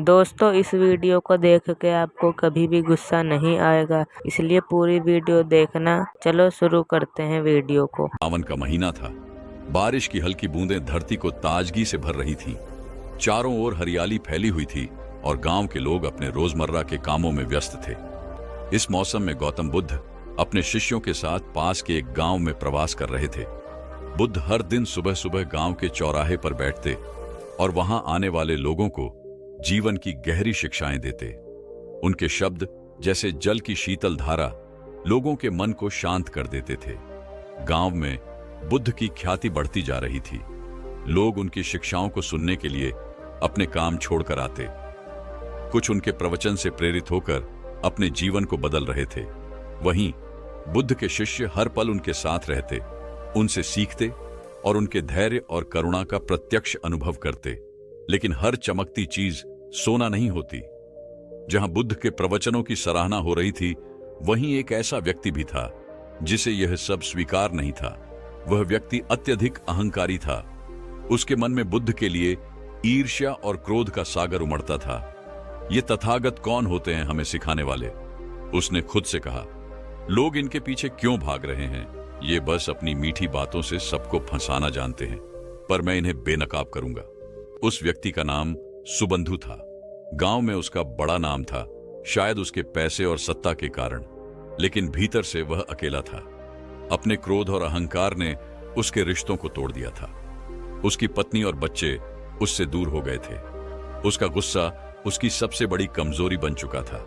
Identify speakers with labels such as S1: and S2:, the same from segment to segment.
S1: दोस्तों इस वीडियो को देख के आपको कभी भी गुस्सा नहीं आएगा, इसलिए पूरी वीडियो देखना। चलो शुरू करते हैं वीडियो को।
S2: सावन का महीना था। बारिश की हल्की बूंदें धरती को ताजगी से भर रही थीं। चारों ओर हरियाली फैली हुई थी और गांव के लोग अपने रोजमर्रा के कामों में व्यस्त थे। इस मौसम में गौतम बुद्ध अपने शिष्यों के साथ पास के एक गांव में प्रवास कर रहे थे। बुद्ध हर दिन सुबह सुबह गांव के चौराहे पर बैठते और वहां आने वाले लोगों को जीवन की गहरी शिक्षाएं देते। उनके शब्द जैसे जल की शीतल धारा लोगों के मन को शांत कर देते थे। गांव में बुद्ध की ख्याति बढ़ती जा रही थी। लोग उनकी शिक्षाओं को सुनने के लिए अपने काम छोड़कर आते। कुछ उनके प्रवचन से प्रेरित होकर अपने जीवन को बदल रहे थे। वहीं बुद्ध के शिष्य हर पल उनके साथ रहते, उनसे सीखते और उनके धैर्य और करुणा का प्रत्यक्ष अनुभव करते। लेकिन हर चमकती चीज सोना नहीं होती। जहां बुद्ध के प्रवचनों की सराहना हो रही थी, वहीं एक ऐसा व्यक्ति भी था जिसे यह सब स्वीकार नहीं था। वह व्यक्ति अत्यधिक अहंकारी था। उसके मन में बुद्ध के लिए ईर्ष्या और क्रोध का सागर उमड़ता था। ये तथागत कौन होते हैं हमें सिखाने वाले? उसने खुद से कहा, लोग इनके पीछे क्यों भाग रहे हैं? ये बस अपनी मीठी बातों से सबको फंसाना जानते हैं, पर मैं इन्हें बेनकाब करूंगा। उस व्यक्ति का नाम सुबंधु था। गांव में उसका बड़ा नाम था, शायद उसके पैसे और सत्ता के कारण, लेकिन भीतर से वह अकेला था। अपने क्रोध और अहंकार ने उसके रिश्तों को तोड़ दिया था। उसकी पत्नी और बच्चे उससे दूर हो गए थे। उसका गुस्सा उसकी सबसे बड़ी कमजोरी बन चुका था,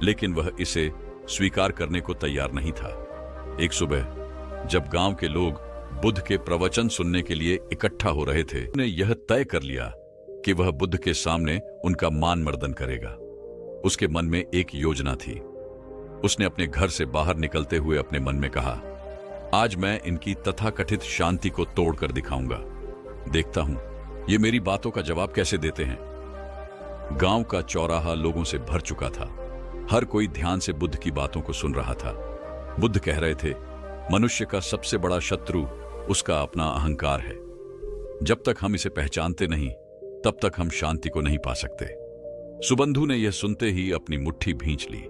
S2: लेकिन वह इसे स्वीकार करने को तैयार नहीं था। एक सुबह जब गांव के लोग बुद्ध के प्रवचन सुनने के लिए इकट्ठा हो रहे थे, उसने यह तय कर लिया कि वह बुद्ध के सामने उनका मान मर्दन करेगा। उसके मन में एक योजना थी। उसने अपने घर से बाहर निकलते हुए अपने मन में कहा, आज मैं इनकी तथाकथित शांति को तोड़कर दिखाऊंगा। देखता हूं ये मेरी बातों का जवाब कैसे देते हैं। गांव का चौराहा लोगों से भर चुका था। हर कोई ध्यान से बुद्ध की बातों को सुन रहा था। बुद्ध कह रहे थे, मनुष्य का सबसे बड़ा शत्रु उसका अपना अहंकार है। जब तक हम इसे पहचानते नहीं, तब तक हम शांति को नहीं पा सकते। सुबंधु ने यह सुनते ही अपनी मुट्ठी भींच ली।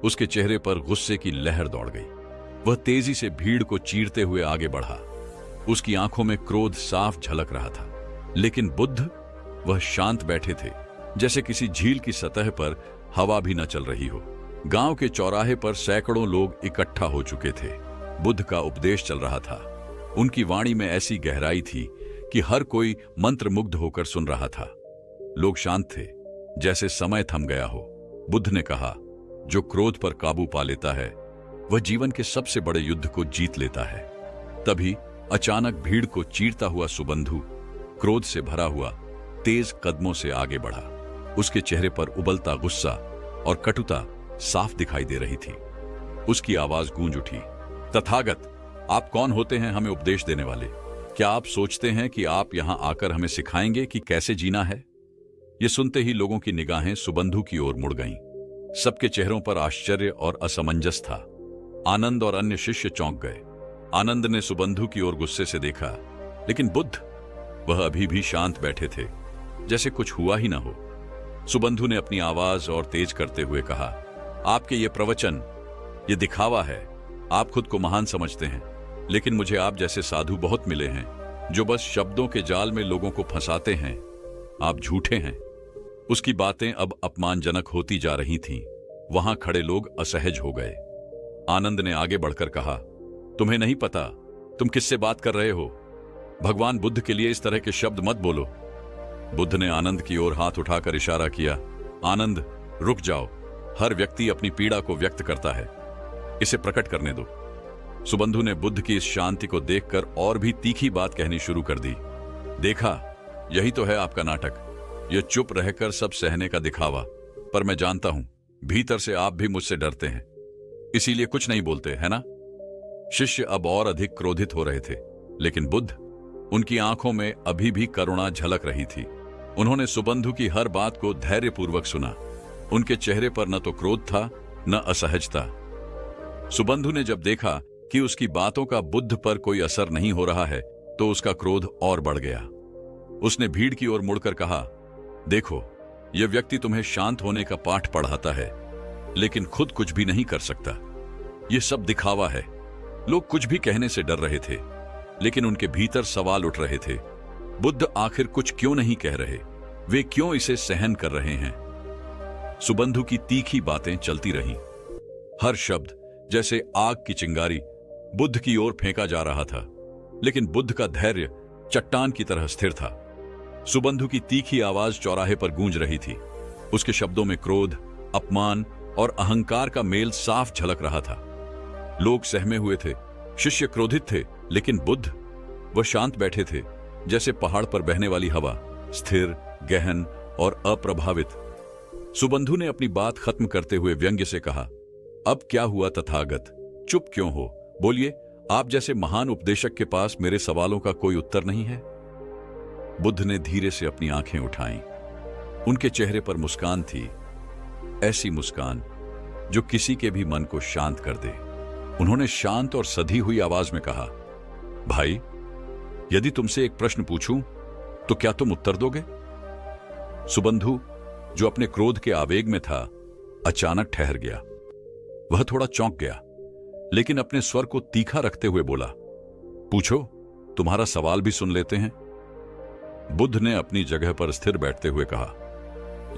S2: उसके चेहरे पर गुस्से की लहर दौड़ गई। वह तेजी से भीड़ को चीरते हुए आगे बढ़ा। उसकी आंखों में क्रोध साफ झलक रहा था, लेकिन बुद्ध, वह शांत बैठे थे, जैसे किसी झील की सतह पर हवा भी न चल रही हो। गांव के चौराहे पर सैकड़ों लोग इकट्ठा हो चुके थे। बुद्ध का उपदेश चल रहा था। उनकी वाणी में ऐसी गहराई थी कि हर कोई मंत्रमुग्ध होकर सुन रहा था। लोग शांत थे, जैसे समय थम गया हो। बुद्ध ने कहा, जो क्रोध पर काबू पा लेता है, वह जीवन के सबसे बड़े युद्ध को जीत लेता है। तभी अचानक भीड़ को चीरता हुआ सुबंधु क्रोध से भरा हुआ तेज कदमों से आगे बढ़ा। उसके चेहरे पर उबलता गुस्सा और कटुता साफ दिखाई दे रही थी। उसकी आवाज गूंज उठी, तथागत, आप कौन होते हैं हमें उपदेश देने वाले? क्या आप सोचते हैं कि आप यहां आकर हमें सिखाएंगे कि कैसे जीना है? यह सुनते ही लोगों की निगाहें सुबंधु की ओर मुड़ गईं। सबके चेहरों पर आश्चर्य और असमंजस था। आनंद और अन्य शिष्य चौंक गए। आनंद ने सुबंधु की ओर गुस्से से देखा, लेकिन बुद्ध, वह अभी भी शांत बैठे थे, जैसे कुछ हुआ ही ना हो। सुबंधु ने अपनी आवाज और तेज करते हुए कहा, आपके ये प्रवचन, ये दिखावा है। आप खुद को महान समझते हैं, लेकिन मुझे आप जैसे साधु बहुत मिले हैं जो बस शब्दों के जाल में लोगों को फंसाते हैं। आप झूठे हैं। उसकी बातें अब अपमानजनक होती जा रही थीं। वहां खड़े लोग असहज हो गए। आनंद ने आगे बढ़कर कहा, तुम्हें नहीं पता तुम किससे बात कर रहे हो? भगवान बुद्ध के लिए इस तरह के शब्द मत बोलो। बुद्ध ने आनंद की ओर हाथ उठाकर इशारा किया, आनंद, रुक जाओ। हर व्यक्ति अपनी पीड़ा को व्यक्त करता है, इसे प्रकट करने दो। सुबंधु ने बुद्ध की इस शांति को देखकर और भी तीखी बात कहनी शुरू कर दी। देखा, यही तो है आपका नाटक, यह चुप रहकर सब सहने का दिखावा। पर मैं जानता हूं, भीतर से आप भी मुझसे डरते हैं, इसीलिए कुछ नहीं बोलते, है ना? शिष्य अब और अधिक क्रोधित हो रहे थे, लेकिन बुद्ध, उनकी आंखों में अभी भी करुणा झलक रही थी। उन्होंने सुबंधु की हर बात को धैर्यपूर्वक सुना। उनके चेहरे पर न तो क्रोध था, न असहजता। सुबंधु ने जब देखा कि उसकी बातों का बुद्ध पर कोई असर नहीं हो रहा है, तो उसका क्रोध और बढ़ गया। उसने भीड़ की ओर मुड़कर कहा, देखो, यह व्यक्ति तुम्हें शांत होने का पाठ पढ़ाता है, लेकिन खुद कुछ भी नहीं कर सकता। यह सब दिखावा है। लोग कुछ भी कहने से डर रहे थे, लेकिन उनके भीतर सवाल उठ रहे थे। बुद्ध आखिर कुछ क्यों नहीं कह रहे? वे क्यों इसे सहन कर रहे हैं? सुबंधु की तीखी बातें चलती रहीं। हर शब्द जैसे आग की चिंगारी बुद्ध की ओर फेंका जा रहा था, लेकिन बुद्ध का धैर्य चट्टान की तरह स्थिर था। सुबंधु की तीखी आवाज चौराहे पर गूंज रही थी। उसके शब्दों में क्रोध, अपमान और अहंकार का मेल साफ झलक रहा था। लोग सहमे हुए थे, शिष्य क्रोधित थे, लेकिन बुद्ध, वह शांत बैठे थे, जैसे पहाड़ पर बहने वाली हवा, स्थिर, गहन और अप्रभावित। सुबंधु ने अपनी बात खत्म करते हुए व्यंग्य से कहा, अब क्या हुआ तथागत? चुप क्यों हो? बोलिए, आप जैसे महान उपदेशक के पास मेरे सवालों का कोई उत्तर नहीं है? बुद्ध ने धीरे से अपनी आंखें उठाईं। उनके चेहरे पर मुस्कान थी, ऐसी मुस्कान जो किसी के भी मन को शांत कर दे। उन्होंने शांत और सधी हुई आवाज में कहा, भाई, यदि तुमसे एक प्रश्न पूछूं तो क्या तुम उत्तर दोगे? सुबंधु, जो अपने क्रोध के आवेग में था, अचानक ठहर गया। वह थोड़ा चौंक गया, लेकिन अपने स्वर को तीखा रखते हुए बोला, पूछो, तुम्हारा सवाल भी सुन लेते हैं। बुद्ध ने अपनी जगह पर स्थिर बैठते हुए कहा,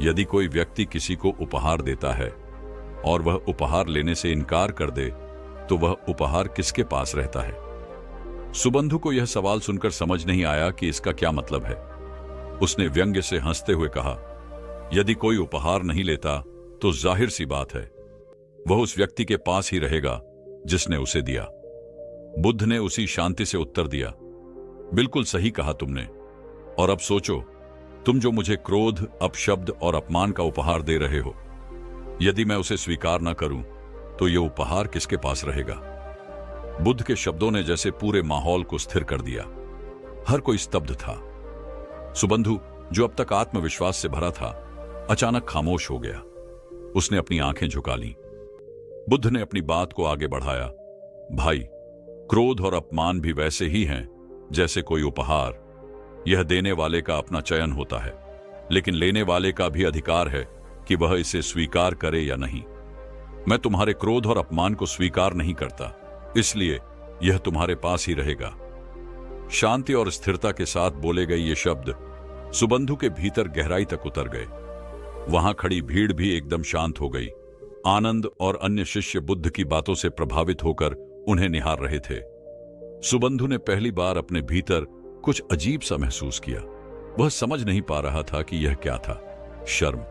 S2: यदि कोई व्यक्ति किसी को उपहार देता है और वह उपहार लेने से इनकार कर दे, तो वह उपहार किसके पास रहता है? सुबंधु को यह सवाल सुनकर समझ नहीं आया कि इसका क्या मतलब है। उसने व्यंग्य से हंसते हुए कहा, यदि कोई उपहार नहीं लेता तो जाहिर सी बात है, वह उस व्यक्ति के पास ही रहेगा जिसने उसे दिया। बुद्ध ने उसी शांति से उत्तर दिया, बिल्कुल सही कहा तुमने। और अब सोचो, तुम जो मुझे क्रोध, अपशब्द और अपमान का उपहार दे रहे हो, यदि मैं उसे स्वीकार न करूं तो यह उपहार किसके पास रहेगा? बुद्ध के शब्दों ने जैसे पूरे माहौल को स्थिर कर दिया। हर कोई स्तब्ध था। सुबंधु, जो अब तक आत्मविश्वास से भरा था, अचानक खामोश हो गया। उसने अपनी आंखें झुका लीं। बुद्ध ने अपनी बात को आगे बढ़ाया, भाई, क्रोध और अपमान भी वैसे ही हैं जैसे कोई उपहार। यह देने वाले का अपना चयन होता है, लेकिन लेने वाले का भी अधिकार है कि वह इसे स्वीकार करे या नहीं। मैं तुम्हारे क्रोध और अपमान को स्वीकार नहीं करता, इसलिए यह तुम्हारे पास ही रहेगा। शांति और स्थिरता के साथ बोले गए ये शब्द सुबंधु के भीतर गहराई तक उतर गए। वहां खड़ी भीड़ भी एकदम शांत हो गई। आनंद और अन्य शिष्य बुद्ध की बातों से प्रभावित होकर उन्हें निहार रहे थे। सुबंधु ने पहली बार अपने भीतर कुछ अजीब सा महसूस किया। वह समझ नहीं पा रहा था कि यह क्या था, शर्म,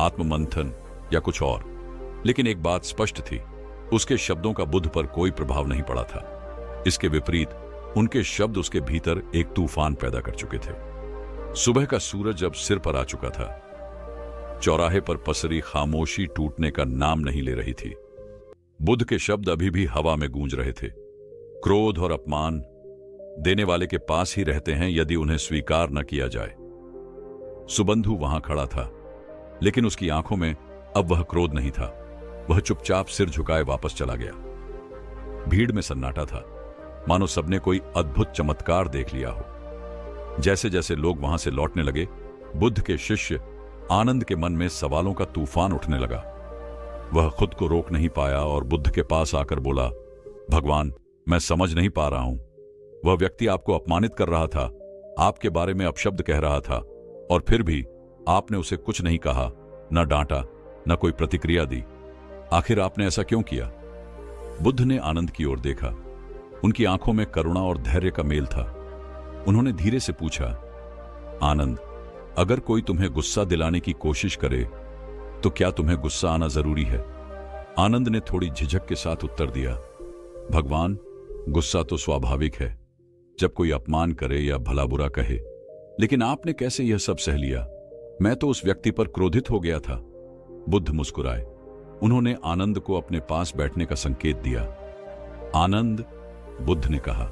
S2: आत्ममंथन या कुछ और। लेकिन एक बात स्पष्ट थी, उसके शब्दों का बुद्ध पर कोई प्रभाव नहीं पड़ा था। इसके विपरीत उनके शब्द उसके भीतर एक तूफान पैदा कर चुके थे। सुबह का सूरज अब सिर पर आ चुका था। चौराहे पर पसरी खामोशी टूटने का नाम नहीं ले रही थी। बुद्ध के शब्द अभी भी हवा में गूंज रहे थे। क्रोध और अपमान देने वाले के पास ही रहते हैं यदि उन्हें स्वीकार न किया जाए। सुबंधु वहां खड़ा था, लेकिन उसकी आंखों में अब वह क्रोध नहीं था। वह चुपचाप सिर झुकाए वापस चला गया। भीड़ में सन्नाटा था, मानो सबने कोई अद्भुत चमत्कार देख लिया हो। जैसे जैसे लोग वहां से लौटने लगे, बुद्ध के शिष्य आनंद के मन में सवालों का तूफान उठने लगा। वह खुद को रोक नहीं पाया और बुद्ध के पास आकर बोला, भगवान, मैं समझ नहीं पा रहा हूं। वह व्यक्ति आपको अपमानित कर रहा था, आपके बारे में अपशब्द कह रहा था, और फिर भी आपने उसे कुछ नहीं कहा, न डांटा, न कोई प्रतिक्रिया दी। आखिर आपने ऐसा क्यों किया? बुद्ध ने आनंद की ओर देखा। उनकी आंखों में करुणा और धैर्य का मेल था। उन्होंने धीरे से पूछा, आनंद, अगर कोई तुम्हें गुस्सा दिलाने की कोशिश करे तो क्या तुम्हें गुस्सा आना जरूरी है? आनंद ने थोड़ी झिझक के साथ उत्तर दिया, भगवान, गुस्सा तो स्वाभाविक है जब कोई अपमान करे या भला बुरा कहे, लेकिन आपने कैसे यह सब सह लिया? मैं तो उस व्यक्ति पर क्रोधित हो गया था। बुद्ध मुस्कुराए। उन्होंने आनंद को अपने पास बैठने का संकेत दिया। आनंद, बुद्ध ने कहा,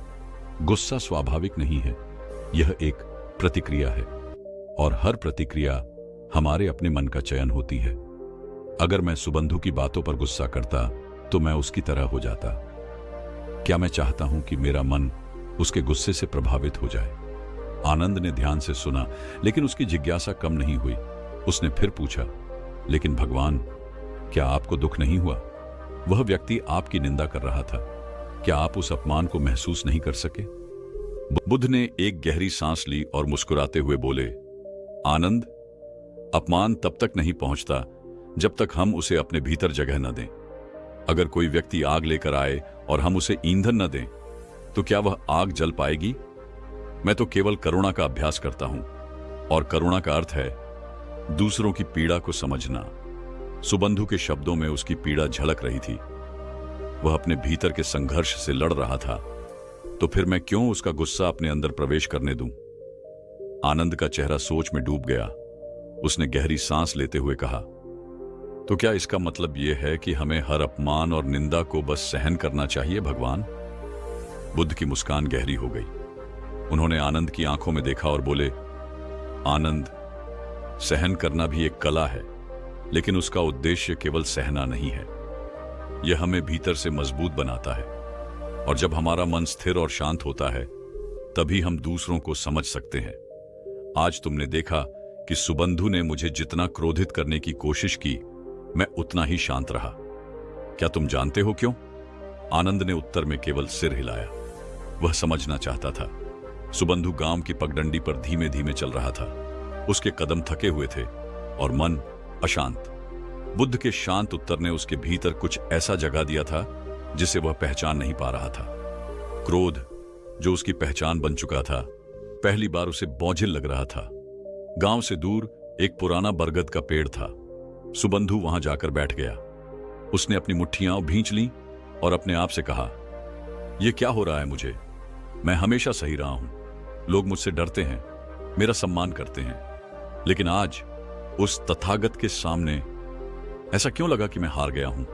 S2: गुस्सा स्वाभाविक नहीं है, यह एक प्रतिक्रिया है, और हर प्रतिक्रिया हमारे अपने मन का चयन होती है। अगर मैं सुबंधु की बातों पर गुस्सा करता तो मैं उसकी तरह हो जाता। क्या मैं चाहता हूं कि मेरा मन उसके गुस्से से प्रभावित हो जाए? आनंद ने ध्यान से सुना, लेकिन उसकी जिज्ञासा कम नहीं हुई। उसने फिर पूछा, लेकिन भगवान, क्या आपको दुख नहीं हुआ? वह व्यक्ति आपकी निंदा कर रहा था। क्या आप उस अपमान को महसूस नहीं कर सके? बुद्ध ने एक गहरी सांस ली और मुस्कुराते हुए बोले, आनंद, अपमान तब तक नहीं पहुंचता जब तक हम उसे अपने भीतर जगह न दें। अगर कोई व्यक्ति आग लेकर आए और हम उसे ईंधन न दें, तो क्या वह आग जल पाएगी? मैं तो केवल करुणा का अभ्यास करता हूं, और करुणा का अर्थ है दूसरों की पीड़ा को समझना। सुबंधु के शब्दों में उसकी पीड़ा झलक रही थी। वह अपने भीतर के संघर्ष से लड़ रहा था, तो फिर मैं क्यों उसका गुस्सा अपने अंदर प्रवेश करने दूं? आनंद का चेहरा सोच में डूब गया। उसने गहरी सांस लेते हुए कहा, तो क्या इसका मतलब यह है कि हमें हर अपमान और निंदा को बस सहन करना चाहिए भगवान? बुद्ध की मुस्कान गहरी हो गई। उन्होंने आनंद की आंखों में देखा और बोले, आनंद, सहन करना भी एक कला है, लेकिन उसका उद्देश्य केवल सहना नहीं है। यह हमें भीतर से मजबूत बनाता है, और जब हमारा मन स्थिर और शांत होता है, तभी हम दूसरों को समझ सकते हैं। आज तुमने देखा कि सुबंधु ने मुझे जितना क्रोधित करने की कोशिश की, मैं उतना ही शांत रहा। क्या तुम जानते हो क्यों? आनंद ने उत्तर में केवल सिर हिलाया। वह समझना चाहता था। सुबंधु गांव की पगडंडी पर धीमे धीमे चल रहा था। उसके कदम थके हुए थे और मन अशांत। बुद्ध के शांत उत्तर ने उसके भीतर कुछ ऐसा जगा दिया था जिसे वह पहचान नहीं पा रहा था। क्रोध, जो उसकी पहचान बन चुका था, पहली बार उसे बोझिल लग रहा था। गांव से दूर एक पुराना बरगद का पेड़ था। सुबंधु वहां जाकर बैठ गया। उसने अपनी मुट्ठियां भींच लीं और अपने आप से कहा, यह क्या हो रहा है मुझे? मैं हमेशा सही रहा हूं। लोग मुझसे डरते हैं, मेरा सम्मान करते हैं, लेकिन आज उस तथागत के सामने ऐसा क्यों लगा कि मैं हार गया हूं?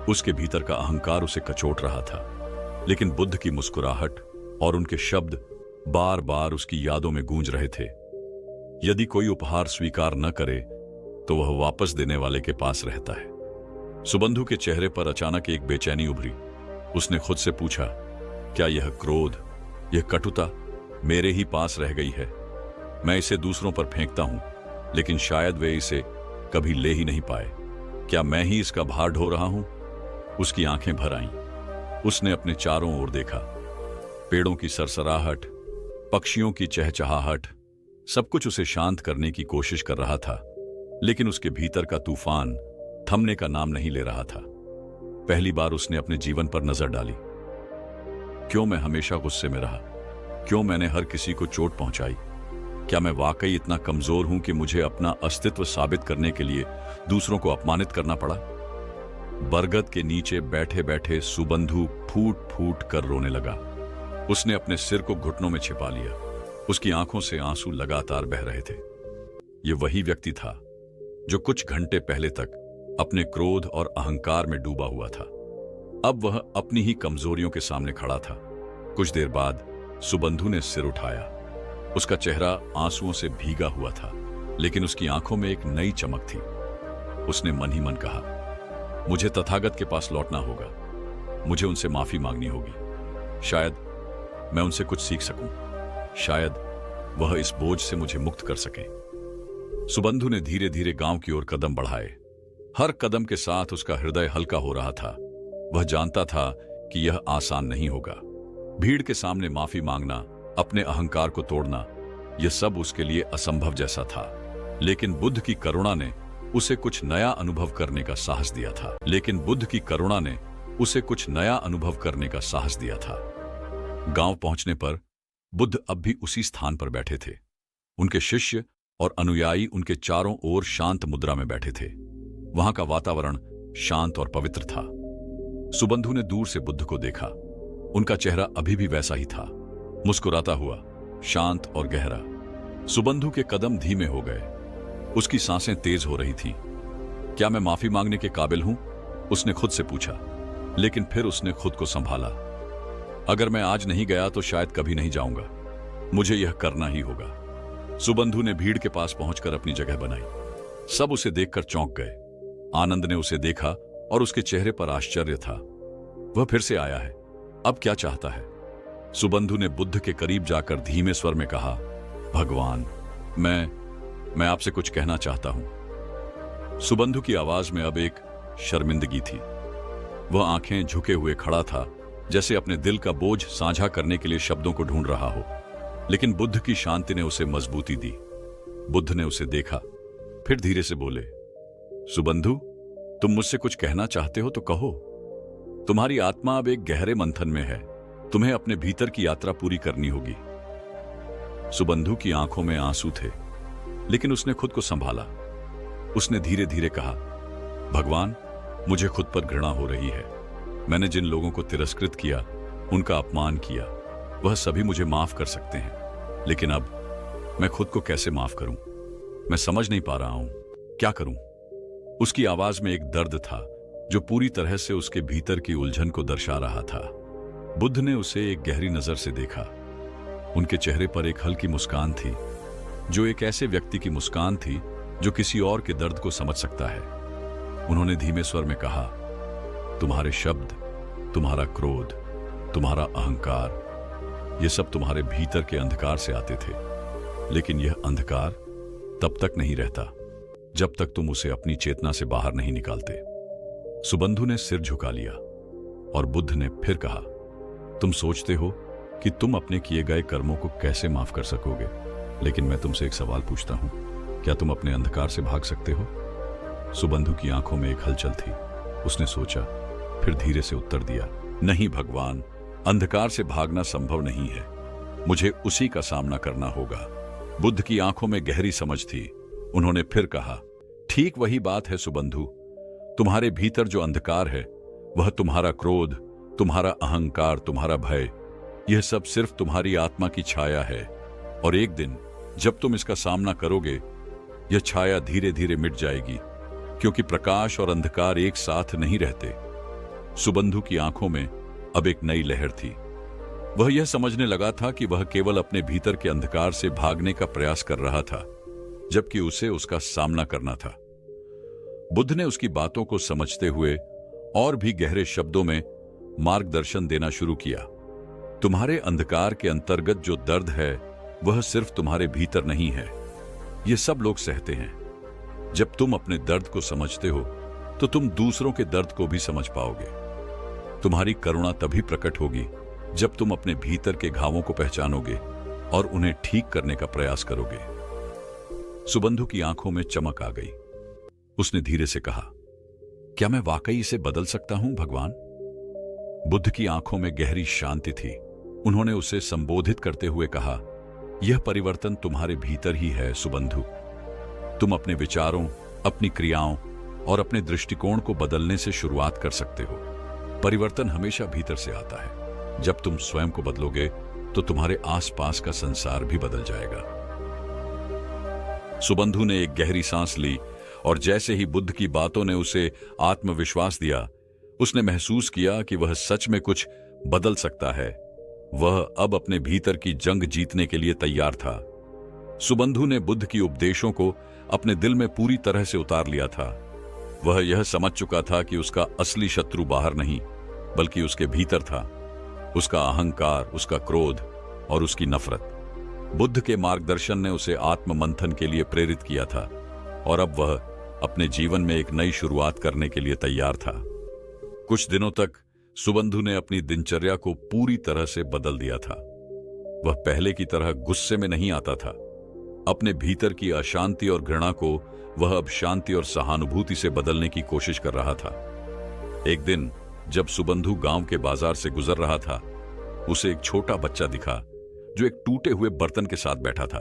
S2: उसके भीतर का अहंकार उसे कचोट रहा था, लेकिन बुद्ध की मुस्कुराहट और उनके शब्द बार बार उसकी यादों में गूंज रहे थे। यदि कोई उपहार स्वीकार न करे तो वह वापस देने वाले के पास रहता है। सुबंधु के चेहरे पर अचानक एक बेचैनी उभरी। उसने खुद से पूछा, क्या यह क्रोध, यह कटुता मेरे ही पास रह गई है? मैं इसे दूसरों पर फेंकता हूं, लेकिन शायद वे इसे कभी ले ही नहीं पाए। क्या मैं ही इसका भार ढो रहा हूं? उसकी आंखें भर आईं। उसने अपने चारों ओर देखा। पेड़ों की सरसराहट, पक्षियों की चहचहाहट, सब कुछ उसे शांत करने की कोशिश कर रहा था, लेकिन उसके भीतर का तूफान थमने का नाम नहीं ले रहा था। पहली बार उसने अपने जीवन पर नजर डाली। क्यों मैं हमेशा गुस्से में रहा? क्यों मैंने हर किसी को चोट पहुंचाई? क्या मैं वाकई इतना कमजोर हूं कि मुझे अपना अस्तित्व साबित करने के लिए दूसरों को अपमानित करना पड़ा? बरगद के नीचे बैठे बैठे सुबंधु फूट फूट कर रोने लगा। उसने अपने सिर को घुटनों में छिपा लिया। उसकी आंखों से आंसू लगातार बह रहे थे। यह वही व्यक्ति था जो कुछ घंटे पहले तक अपने क्रोध और अहंकार में डूबा हुआ था। अब वह अपनी ही कमजोरियों के सामने खड़ा था। कुछ देर बाद सुबंधु ने सिर उठाया। उसका चेहरा आंसुओं से भीगा हुआ था, लेकिन उसकी आंखों में एक नई चमक थी। उसने मन ही मन कहा, मुझे तथागत के पास लौटना होगा। मुझे उनसे माफी मांगनी होगी। शायद मैं उनसे कुछ सीख सकूं। शायद वह इस बोझ से मुझे मुक्त कर सके। सुबंधु ने धीरे धीरे गांव की ओर कदम बढ़ाए। हर कदम के साथ उसका हृदय हल्का हो रहा था। वह जानता था कि यह आसान नहीं होगा। भीड़ के सामने माफी मांगना, अपने अहंकार को तोड़ना, यह सब उसके लिए असंभव जैसा था। लेकिन बुद्ध की करुणा ने उसे कुछ नया अनुभव करने का साहस दिया था। गांव पहुंचने पर बुद्ध अब भी उसी स्थान पर बैठे थे। उनके शिष्य और अनुयायी उनके चारों ओर शांत मुद्रा में बैठे थे। वहां का वातावरण शांत और पवित्र था। सुबंधु ने दूर से बुद्ध को देखा। उनका चेहरा अभी भी वैसा ही था, मुस्कुराता हुआ, शांत और गहरा। सुबंधु के कदम धीमे हो गए। उसकी सांसें तेज हो रही थीं। क्या मैं माफी मांगने के काबिल हूं? उसने खुद से पूछा, लेकिन फिर उसने खुद को संभाला। अगर मैं आज नहीं गया तो शायद कभी नहीं जाऊंगा। मुझे यह करना ही होगा। सुबंधु ने भीड़ के पास पहुंचकर अपनी जगह बनाई। सब उसे देखकर चौंक गए। आनंद ने उसे देखा और उसके चेहरे पर आश्चर्य था। वह फिर से आया है, अब क्या चाहता है? सुबंधु ने बुद्ध के करीब जाकर धीमे स्वर में कहा, भगवान, मैं आपसे कुछ कहना चाहता हूं। सुबंधु की आवाज में अब एक शर्मिंदगी थी। वह आंखें झुके हुए खड़ा था, जैसे अपने दिल का बोझ साझा करने के लिए शब्दों को ढूंढ रहा हो। लेकिन बुद्ध की शांति ने उसे मजबूती दी। बुद्ध ने उसे देखा, फिर धीरे से बोले, सुबंधु, तुम मुझसे कुछ कहना चाहते हो तो कहो। तुम्हारी आत्मा अब एक गहरे मंथन में है। तुम्हें अपने भीतर की यात्रा पूरी करनी होगी। सुबंधु की आंखों में आंसू थे, लेकिन उसने खुद को संभाला। उसने धीरे धीरे कहा, भगवान, मुझे खुद पर घृणा हो रही है। मैंने जिन लोगों को तिरस्कृत किया, उनका अपमान किया, वह सभी मुझे माफ कर सकते हैं, लेकिन अब मैं खुद को कैसे माफ करूं? मैं समझ नहीं पा रहा हूं, क्या करूं? उसकी आवाज में एक दर्द था जो पूरी तरह से उसके भीतर की उलझन को दर्शा रहा था। बुद्ध ने उसे एक गहरी नजर से देखा। उनके चेहरे पर एक हल्की मुस्कान थी, जो एक ऐसे व्यक्ति की मुस्कान थी जो किसी और के दर्द को समझ सकता है। उन्होंने धीमे स्वर में कहा, तुम्हारे शब्द, तुम्हारा क्रोध, तुम्हारा अहंकार, ये सब तुम्हारे भीतर के अंधकार से आते थे। लेकिन यह अंधकार तब तक नहीं रहता जब तक तुम उसे अपनी चेतना से बाहर नहीं निकालते। सुबंधु ने सिर झुका लिया और बुद्ध ने फिर कहा, तुम सोचते हो कि तुम अपने किए गए कर्मों को कैसे माफ कर सकोगे, लेकिन मैं तुमसे एक सवाल पूछता हूं, क्या तुम अपने अंधकार से भाग सकते हो? सुबंधु की आंखों में एक हलचल थी। उसने सोचा, फिर धीरे से उत्तर दिया, नहीं भगवान, अंधकार से भागना संभव नहीं है। मुझे उसी का सामना करना होगा। बुद्ध की आंखों में गहरी समझ थी। उन्होंने फिर कहा, ठीक वही बात है सुबंधु। तुम्हारे भीतर जो अंधकार है, वह तुम्हारा क्रोध, तुम्हारा अहंकार, तुम्हारा भय, यह सब सिर्फ तुम्हारी आत्मा की छाया है। और एक दिन जब तुम इसका सामना करोगे, यह छाया धीरे धीरे मिट जाएगी, क्योंकि प्रकाश और अंधकार एक साथ नहीं रहते। सुबंधु की आंखों में अब एक नई लहर थी। वह यह समझने लगा था कि वह केवल अपने भीतर के अंधकार से भागने का प्रयास कर रहा था, जबकि उसे उसका सामना करना था। बुद्ध ने उसकी बातों को समझते हुए और भी गहरे शब्दों में मार्गदर्शन देना शुरू किया। तुम्हारे अंधकार के अंतर्गत जो दर्द है, वह सिर्फ तुम्हारे भीतर नहीं है। यह सब लोग सहते हैं। जब तुम अपने दर्द को समझते हो, तो तुम दूसरों के दर्द को भी समझ पाओगे। तुम्हारी करुणा तभी प्रकट होगी जब तुम अपने भीतर के घावों को पहचानोगे और उन्हें ठीक करने का प्रयास करोगे। सुबंधु की आंखों में चमक आ गई। उसने धीरे से कहा, क्या मैं वाकई इसे बदल सकता हूं भगवान? बुद्ध की आंखों में गहरी शांति थी। उन्होंने उसे संबोधित करते हुए कहा, यह परिवर्तन तुम्हारे भीतर ही है सुबंधु। तुम अपने विचारों, अपनी क्रियाओं और अपने दृष्टिकोण को बदलने से शुरुआत कर सकते हो। परिवर्तन हमेशा भीतर से आता है। जब तुम स्वयं को बदलोगे, तो तुम्हारे आसपास का संसार भी बदल जाएगा। सुबंधु ने एक गहरी सांस ली और जैसे ही बुद्ध की बातों ने उसे आत्मविश्वास दिया, उसने महसूस किया कि वह सच में कुछ बदल सकता है। वह अब अपने भीतर की जंग जीतने के लिए तैयार था। सुबंधु ने बुद्ध की उपदेशों को अपने दिल में पूरी तरह से उतार लिया था। वह यह समझ चुका था कि उसका असली शत्रु बाहर नहीं, बल्कि उसके भीतर था। उसका अहंकार, उसका क्रोध और उसकी नफरत। बुद्ध के मार्गदर्शन ने उसे आत्म मंथन के लिए प्रेरित किया था और अब वह अपने जीवन में एक नई शुरुआत करने के लिए तैयार था। कुछ दिनों तक सुबंधु ने अपनी दिनचर्या को पूरी तरह से बदल दिया था। वह पहले की तरह गुस्से में नहीं आता था। अपने भीतर की अशांति और घृणा को वह अब शांति और सहानुभूति से बदलने की कोशिश कर रहा था। एक दिन जब सुबंधु गांव के बाजार से गुजर रहा था, उसे एक छोटा बच्चा दिखा जो एक टूटे हुए बर्तन के साथ बैठा था।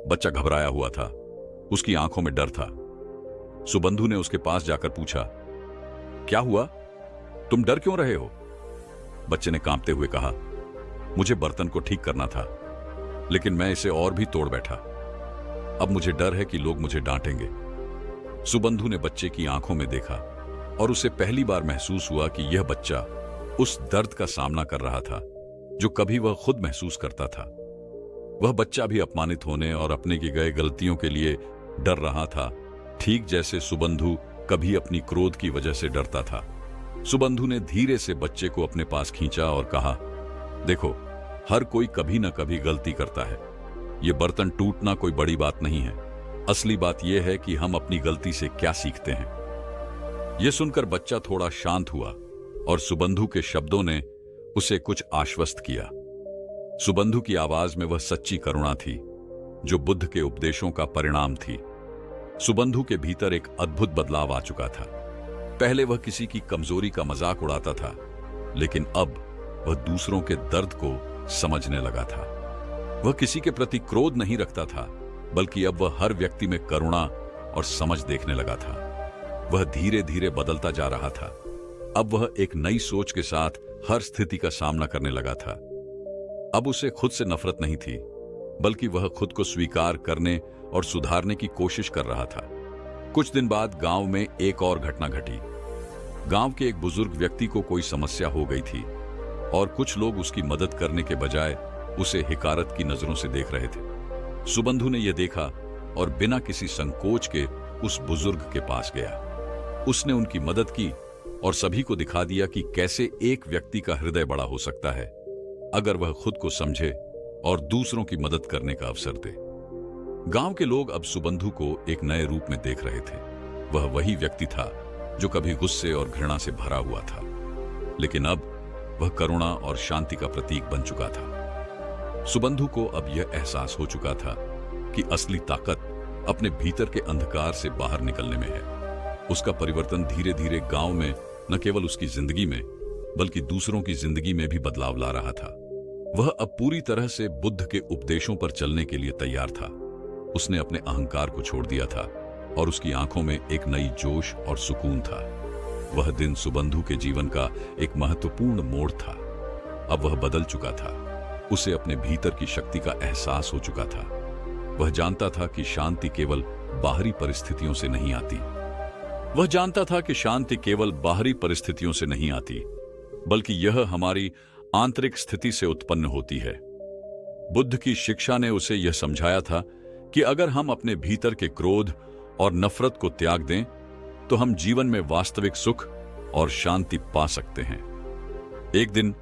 S2: बच्चा घबराया हुआ था, उसकी आंखों में डर था। सुबंधु ने उसके पास जाकर पूछा, क्या हुआ? तुम डर क्यों रहे हो? बच्चे ने कांपते हुए कहा, मुझे बर्तन को ठीक करना था, लेकिन मैं इसे और भी तोड़ बैठा। अब मुझे डर है कि लोग मुझे डांटेंगे। सुबंधु ने बच्चे की आंखों में देखा और उसे पहली बार महसूस हुआ कि यह बच्चा उस दर्द का सामना कर रहा था जो कभी वह खुद महसूस करता था। वह बच्चा भी अपमानित होने और अपने की गए गलतियों के लिए डर रहा था, ठीक जैसे सुबंधु कभी अपनी क्रोध की वजह से डरता था। सुबंधु ने धीरे से बच्चे को अपने पास खींचा और कहा, देखो, हर कोई कभी न कभी गलती करता है। यह बर्तन टूटना कोई बड़ी बात नहीं है, असली बात यह है कि हम अपनी गलती से क्या सीखते हैं। यह सुनकर बच्चा थोड़ा शांत हुआ और सुबंधु के शब्दों ने उसे कुछ आश्वस्त किया। सुबंधु की आवाज में वह सच्ची करुणा थी जो बुद्ध के उपदेशों का परिणाम थी। सुबंधु के भीतर एक अद्भुत बदलाव आ चुका था। पहले वह किसी की कमजोरी का मजाक उड़ाता था, लेकिन अब वह दूसरों के दर्द को समझने लगा था। वह किसी के प्रति क्रोध नहीं रखता था, बल्कि अब वह हर व्यक्ति में करुणा और समझ देखने लगा था। वह धीरे धीरे बदलता जा रहा था। अब वह एक नई सोच के साथ हर स्थिति का सामना करने लगा था। अब उसे खुद से नफरत नहीं थी, बल्कि वह खुद को स्वीकार करने और सुधारने की कोशिश कर रहा था। कुछ दिन बाद गांव में एक और घटना घटी। गांव के एक बुजुर्ग व्यक्ति को कोई समस्या हो गई थी और कुछ लोग उसकी मदद करने के बजाय उसे हिकारत की नजरों से देख रहे थे। सुबंधु ने यह देखा और बिना किसी संकोच के उस बुजुर्ग के पास गया। उसने उनकी मदद की और सभी को दिखा दिया कि कैसे एक व्यक्ति का हृदय बड़ा हो सकता है अगर वह खुद को समझे और दूसरों की मदद करने का अवसर दे। गांव के लोग अब सुबंधु को एक नए रूप में देख रहे थे। वह वही व्यक्ति था जो कभी गुस्से और घृणा से भरा हुआ था, लेकिन अब वह करुणा और शांति का प्रतीक बन चुका था। सुबंधु को अब यह एहसास हो चुका था कि असली ताकत अपने भीतर के अंधकार से बाहर निकलने में है। उसका परिवर्तन धीरे धीरे गांव में न केवल उसकी जिंदगी में, बल्कि दूसरों की जिंदगी में भी बदलाव ला रहा था। वह अब पूरी तरह से बुद्ध के उपदेशों पर चलने के लिए तैयार था। उसने अपने अहंकार को छोड़ दिया था और उसकी आंखों में एक नई जोश और सुकून था। वह दिन सुबंधु के जीवन का एक महत्वपूर्ण मोड़ था। अब वह बदल चुका था। उसे अपने भीतर की शक्ति का एहसास हो चुका था। वह जानता था कि शांति केवल बाहरी परिस्थितियों से नहीं आती। वह जानता था कि शांति केवल बाहरी परिस्थितियों से नहीं आती, बल्कि यह हमारी आंतरिक स्थिति से उत्पन्न होती है। बुद्ध की शिक्षा ने उसे यह समझाया था कि अगर हम अपने भीतर के क्रोध और नफरत को त्याग दें, तो हम जीवन में वास्तविक सुख और शांति पा सकते हैं। एक दिन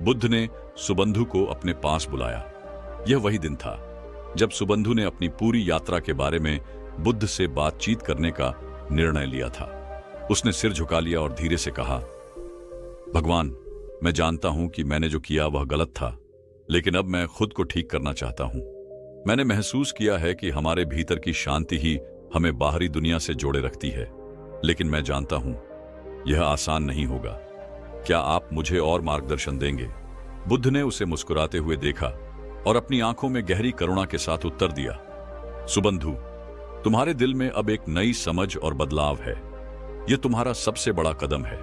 S2: बुद्ध ने सुबंधु को अपने पास बुलाया। यह वही दिन था जब सुबंधु ने अपनी पूरी यात्रा के बारे में बुद्ध से बातचीत करने का निर्णय लिया था। उसने सिर झुका लिया और धीरे से कहा, भगवान, मैं जानता हूं कि मैंने जो किया वह गलत था, लेकिन अब मैं खुद को ठीक करना चाहता हूं। मैंने महसूस किया है कि हमारे भीतर की शांति ही हमें बाहरी दुनिया से जोड़े रखती है, लेकिन मैं जानता हूं यह आसान नहीं होगा। क्या आप मुझे और मार्गदर्शन देंगे? बुद्ध ने उसे मुस्कुराते हुए देखा और अपनी आंखों में गहरी करुणा के साथ उत्तर दिया, सुबंधु, तुम्हारे दिल में अब एक नई समझ और बदलाव है। यह तुम्हारा सबसे बड़ा कदम है,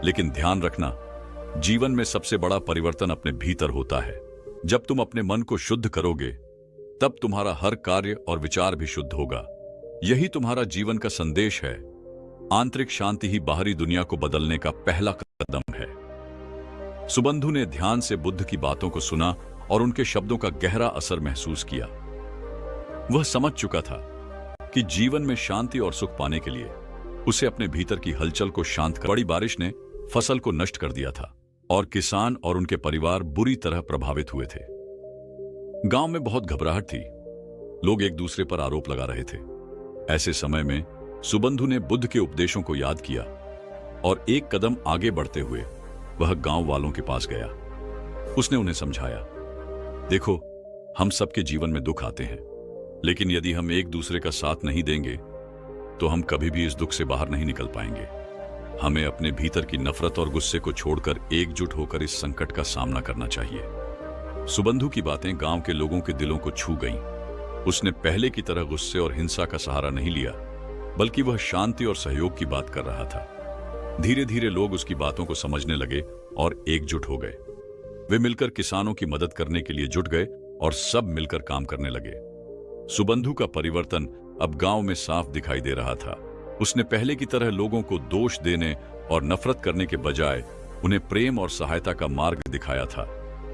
S2: लेकिन ध्यान रखना, जीवन में सबसे बड़ा परिवर्तन अपने भीतर होता है। जब तुम अपने मन को शुद्ध करोगे, तब तुम्हारा हर कार्य और विचार भी शुद्ध होगा। यही तुम्हारा जीवन का संदेश है। आंतरिक शांति ही बाहरी दुनिया को बदलने का पहला कदम है। सुबंधु ने ध्यान से बुद्ध की बातों को सुना और उनके शब्दों का गहरा असर महसूस किया। वह समझ चुका था कि जीवन में शांति और सुख पाने के लिए उसे अपने भीतर की हलचल को शांत कर। बड़ी बारिश ने फसल को नष्ट कर दिया था और किसान और उनके परिवार बुरी तरह प्रभावित हुए थे। गांव में बहुत घबराहट थी। लोग एक दूसरे पर आरोप लगा रहे थे। ऐसे समय में सुबंधु ने बुद्ध के उपदेशों को याद किया और एक कदम आगे बढ़ते हुए वह गांव वालों के पास गया। उसने उन्हें समझाया, देखो, हम सबके जीवन में दुख आते हैं, लेकिन यदि हम एक दूसरे का साथ नहीं देंगे तो हम कभी भी इस दुख से बाहर नहीं निकल पाएंगे। हमें अपने भीतर की नफरत और गुस्से को छोड़कर एकजुट होकर इस संकट का सामना करना चाहिए। सुबंधु की बातें गांव के लोगों के दिलों को छू गईं। उसने पहले की तरह गुस्से और हिंसा का सहारा नहीं लिया, बल्कि वह शांति और सहयोग की बात कर रहा था। धीरे धीरे लोग उसकी बातों को समझने लगे और एकजुट हो गए। वे मिलकर किसानों की मदद करने के लिए जुट गए और सब मिलकर काम करने लगे। सुबंधु का परिवर्तन अब गांव में साफ दिखाई दे रहा था। उसने पहले की तरह लोगों को दोष देने और नफरत करने के बजाय उन्हें प्रेम और सहायता का मार्ग दिखाया था।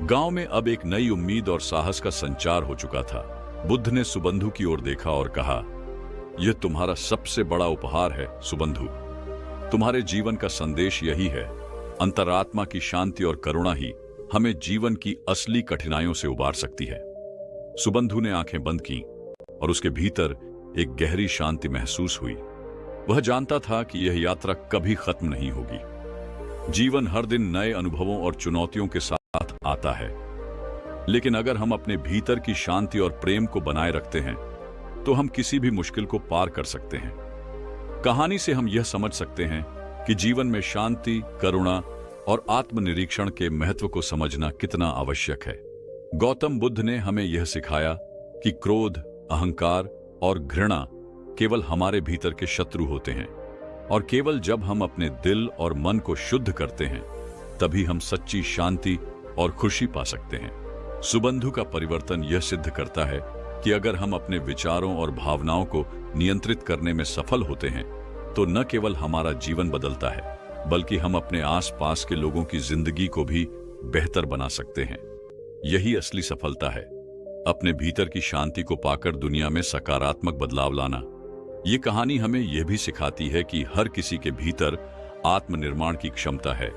S2: गांव में अब एक नई उम्मीद और साहस का संचार हो चुका था। बुद्ध ने सुबंधु की ओर देखा और कहा, यह तुम्हारा सबसे बड़ा उपहार है सुबंधु। तुम्हारे जीवन का संदेश यही है। अंतरात्मा की शांति और करुणा ही हमें जीवन की असली कठिनाइयों से उबार सकती है। सुबंधु ने आंखें बंद की और उसके भीतर एक गहरी शांति महसूस हुई। वह जानता था कि यह यात्रा कभी खत्म नहीं होगी। जीवन हर दिन नए अनुभवों और चुनौतियों के साथ आता है, लेकिन अगर हम अपने भीतर की शांति और प्रेम को बनाए रखते हैं तो हम किसी भी मुश्किल को पार कर सकते हैं। कहानी से हम यह समझ सकते हैं कि जीवन में शांति, करुणा और आत्मनिरीक्षण के महत्व को समझना कितना आवश्यक है। गौतम बुद्ध ने हमें यह सिखाया कि क्रोध, अहंकार और घृणा केवल हमारे भीतर के शत्रु होते हैं, और केवल जब हम अपने दिल और मन को शुद्ध करते हैं तभी हम सच्ची शांति और खुशी पा सकते हैं। सुबंधु का परिवर्तन यह सिद्ध करता है कि अगर हम अपने विचारों और भावनाओं को नियंत्रित करने में सफल होते हैं तो न केवल हमारा जीवन बदलता है, बल्कि हम अपने आसपास के लोगों की जिंदगी को भी बेहतर बना सकते हैं। यही असली सफलता है, अपने भीतर की शांति को पाकर दुनिया में सकारात्मक बदलाव लाना। ये कहानी हमें यह भी सिखाती है कि हर किसी के भीतर आत्मनिर्माण की क्षमता है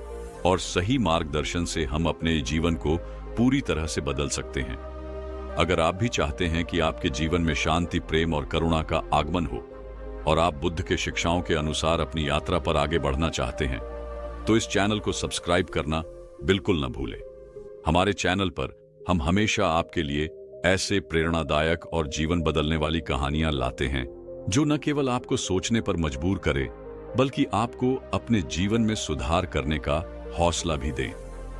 S2: और सही मार्गदर्शन से हम अपने जीवन को पूरी तरह से बदल सकते हैं। अगर आप भी चाहते हैं कि आपके जीवन में शांति, प्रेम और करुणा का आगमन हो और आप बुद्ध के शिक्षाओं के अनुसार अपनी यात्रा पर आगे बढ़ना चाहते हैं, तो इस चैनल को सब्सक्राइब करना बिल्कुल न भूलें। हमारे चैनल पर हम हमेशा आपके लिए ऐसे प्रेरणादायक और जीवन बदलने वाली कहानियां लाते हैं जो न केवल आपको सोचने पर मजबूर करे, बल्कि आपको अपने जीवन में सुधार करने का हौसला भी दें।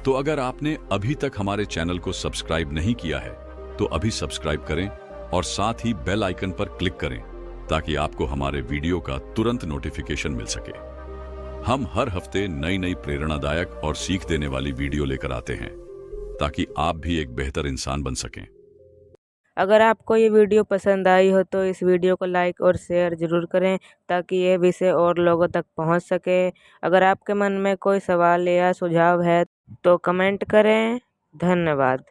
S2: तो अगर आपने अभी तक हमारे चैनल को सब्सक्राइब नहीं किया है तो अभी सब्सक्राइब करें और साथ ही बेल आइकन पर क्लिक करें ताकि आपको हमारे वीडियो का तुरंत नोटिफिकेशन मिल सके। हम हर हफ्ते नई नई प्रेरणादायक और सीख देने वाली वीडियो लेकर आते हैं ताकि आप भी एक बेहतर इंसान बन सकें।
S1: अगर आपको ये वीडियो पसंद आई हो तो इस वीडियो को लाइक और शेयर ज़रूर करें ताकि यह विषय और लोगों तक पहुंच सके। अगर आपके मन में कोई सवाल या सुझाव है तो कमेंट करें। धन्यवाद।